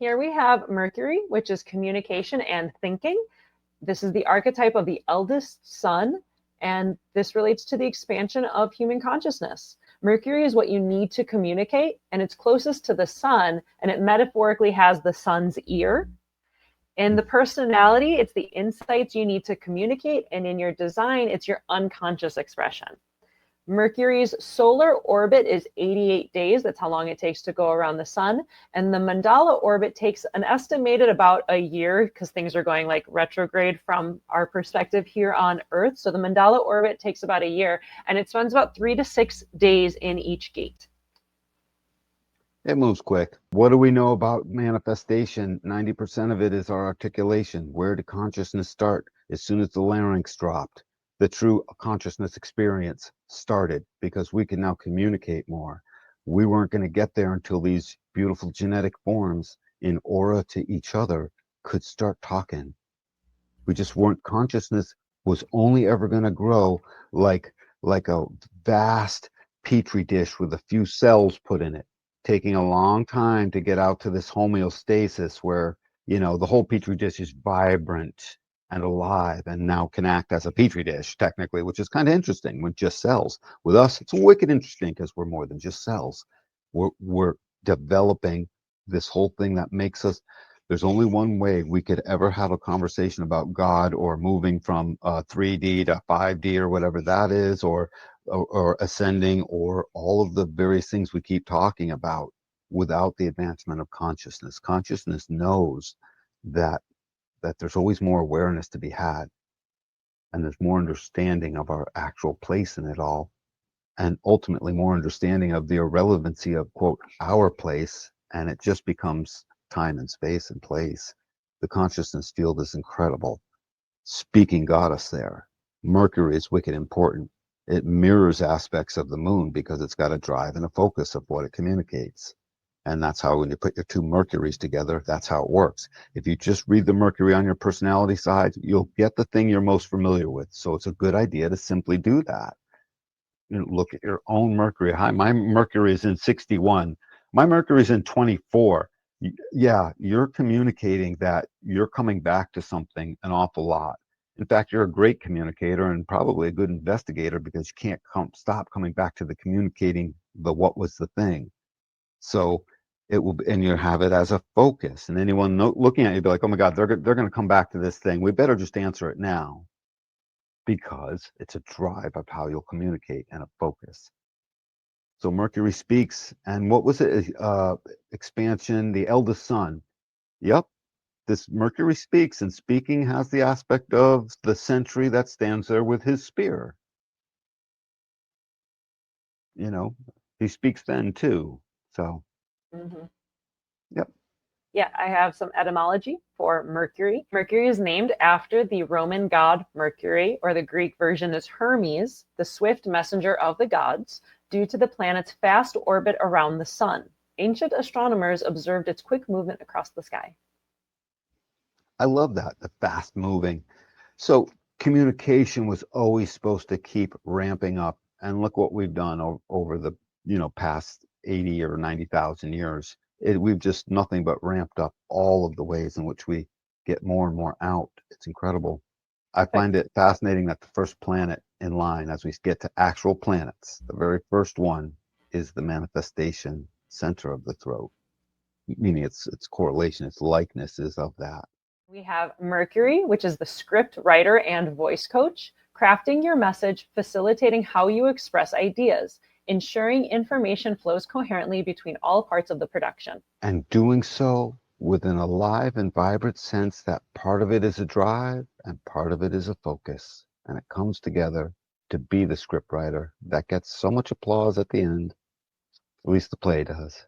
Here we have Mercury, which is communication and thinking. This is the archetype of the eldest son, and this relates to the expansion of human consciousness. Mercury is what you need to communicate, and it's closest to the sun, and it metaphorically has the sun's ear. In the personality, it's the insights you need to communicate, and in your design, it's your unconscious expression. Mercury's solar orbit is 88 days. That's how long it takes to go around the sun. And the mandala orbit takes an estimated about a year because things are going like retrograde from our perspective here on Earth. So the mandala orbit takes about a year, and it spends about 3 to 6 days in each gate. It moves quick. What do we know about manifestation? 90% of it is our articulation. Where did consciousness start? As soon as the larynx dropped, the true consciousness experience started because we can now communicate more. We weren't going to get there until these beautiful genetic forms in aura to each other could start talking. We just weren't. Consciousness was only ever going to grow like a vast petri dish with a few cells put in it, taking a long time to get out to this homeostasis where, you know, the whole petri dish is vibrant and alive and now can act as a petri dish technically, which is kind of interesting with just cells. With us, it's wicked interesting because we're more than just cells. We're developing this whole thing that makes us. There's only one way we could ever have a conversation about God or moving from 3D to 5D or whatever that is, or ascending, or all of the various things we keep talking about without the advancement of consciousness. Consciousness knows that there's always more awareness to be had, and there's more understanding of our actual place in it all, and ultimately more understanding of the irrelevancy of, quote, our place, and it just becomes time and space and place. The consciousness field is incredible. Speaking got us there. Mercury is wicked important. It mirrors aspects of the moon because it's got a drive and a focus of what it communicates. And that's how, when you put your two Mercuries together, that's how it works. If you just read the Mercury on your personality side, you'll get the thing you're most familiar with. So it's a good idea to simply do that. You know, look at your own Mercury. Hi, my Mercury is in 61. My Mercury is in 24. Yeah, you're communicating that you're coming back to something an awful lot. In fact, you're a great communicator and probably a good investigator because you can't stop coming back to the communicating the what was the thing. So it will, and you have it as a focus. And anyone looking at you be like, oh my God, they're going to come back to this thing. We better just answer it now, because it's a drive of how you'll communicate and a focus. So Mercury speaks, and what was it? Expansion, the eldest son. Yep, this Mercury speaks, and speaking has the aspect of the sentry that stands there with his spear. You know, he speaks then too. So, yep. Yeah, I have some etymology for Mercury. Mercury is named after the Roman god Mercury, or the Greek version is Hermes, the swift messenger of the gods, due to the planet's fast orbit around the sun. Ancient astronomers observed its quick movement across the sky. I love that, the fast moving. So communication was always supposed to keep ramping up. And look what we've done over the, past 80 or 90,000 years. We've just nothing but ramped up all of the ways in which we get more and more out. It's incredible. I find it fascinating that the first planet in line, as we get to actual planets, the very first one is the manifestation center of the throat, meaning its correlation, its likeness is of that. We have Mercury, which is the script writer and voice coach, crafting your message, facilitating how you express ideas, ensuring information flows coherently between all parts of the production. And doing so with an alive and vibrant sense that part of it is a drive and part of it is a focus. And it comes together to be the script writer that gets so much applause at the end. At least the play does.